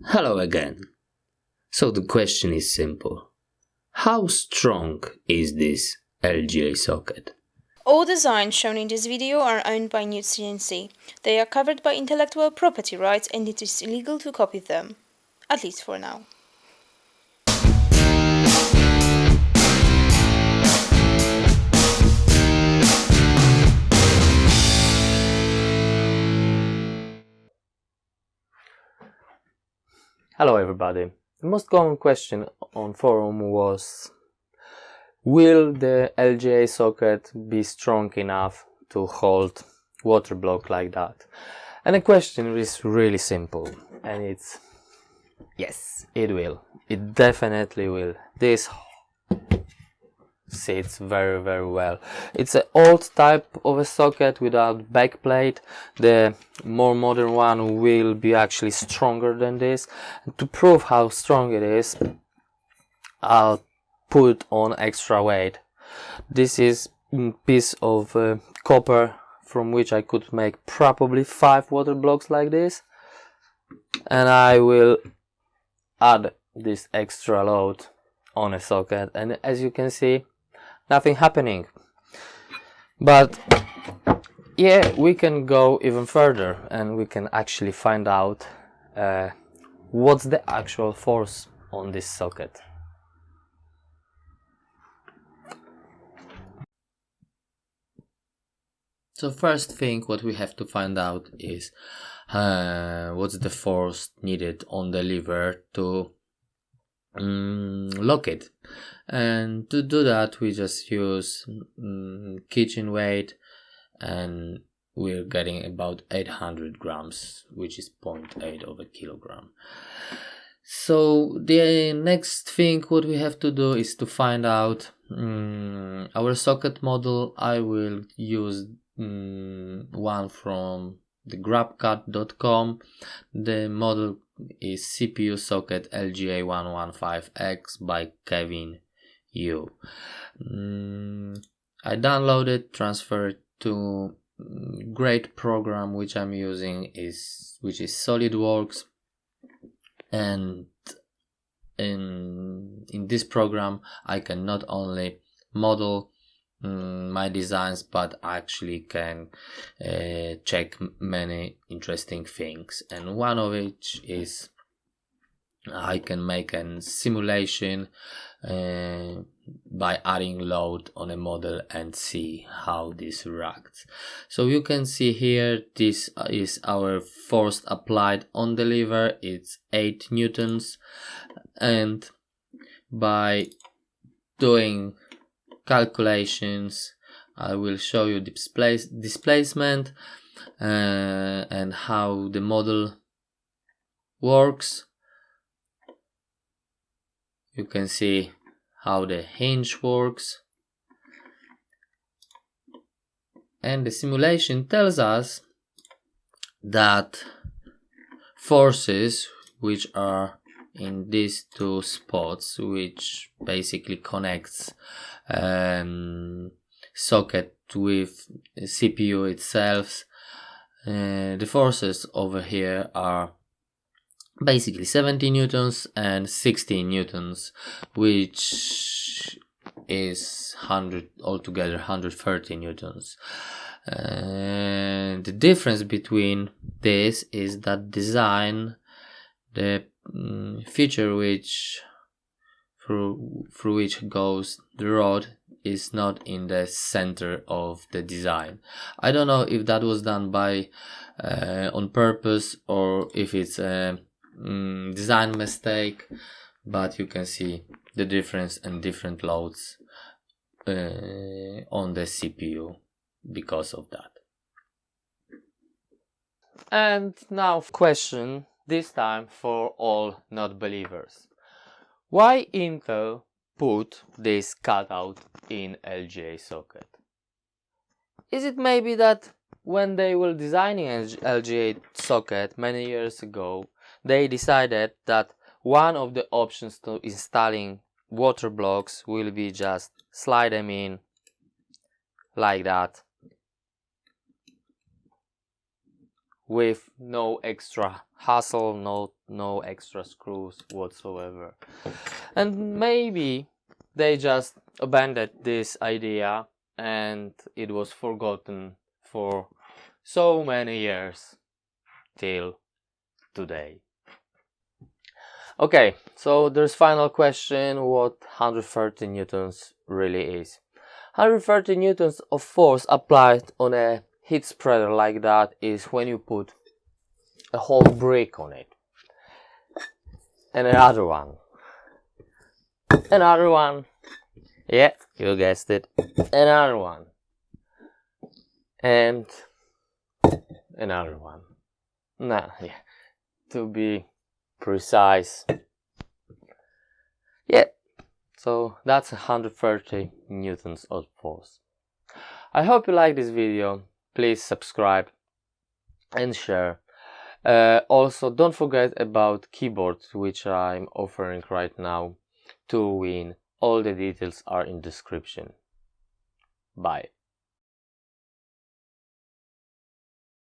Hello again. So the question is simple. How strong is this LGA socket? All designs shown in this video are owned by Newt CNC. They are covered by intellectual property rights and it is illegal to copy them. At least for now. Hello everybody. The most common question on forum was, will the LGA socket be strong enough to hold water block like that? And the question is really simple, and it's yes, it will. It definitely will. This sits very well. It's an old type of a socket without backplate. The more modern one will be actually stronger than this. And to prove how strong it is, I'll put on extra weight. This is a piece of copper from which I could make probably 5 water blocks like this, and I will add this extra load on a socket, and as you can see, nothing happening. But yeah, we can go even further and we can actually find out what's the actual force on this socket. So first thing what we have to find out is what's the force needed on the lever to lock it. And to do that we just use kitchen weight, and we're getting about 800 grams, which is 0.8 of a kilogram. So the next thing what we have to do is to find out our socket model. I will use one from the grabcut.com. The model is CPU socket LGA 115X by Kevin Yu. I downloaded, transferred to great program which I'm using which is SolidWorks, and in this program I can not only model my designs, but actually can check many interesting things, and one of which is I can make a simulation by adding load on a model and see how this reacts. So you can see here, this is our force applied on the lever. It's 8 newtons, and by doing calculations I will show you displacement and how the model works. You can see how the hinge works, and the simulation tells us that forces which are in these two spots, which basically connects socket with CPU itself, the forces over here are basically 70 newtons and 60 newtons, which is altogether 130 newtons. The difference between this is that design, the feature which through which goes the rod, is not in the center of the design. I don't know if that was done by on purpose or if it's a design mistake, but you can see the difference and different loads on the CPU because of that. And now question, this time for all not believers. Why Intel put this cutout in LGA socket? Is it maybe that when they were designing LGA socket many years ago, they decided that one of the options to installing water blocks will be just slide them in like that with no extra hassle, no extra screws whatsoever. And maybe they just abandoned this idea and it was forgotten for so many years till today. Okay, so there's final question, what 130 newtons really is. 130 newtons of force applied on a heat spreader like that is when you put a whole brick on it. And another one. Another one. Yeah, you guessed it. Another one. And another one. Nah, yeah. To be precise. Yeah. So that's 130 newtons of force. I hope you like this video. Please subscribe and share. Also, don't forget about keyboards, which I'm offering right now to win. All the details are in description. Bye.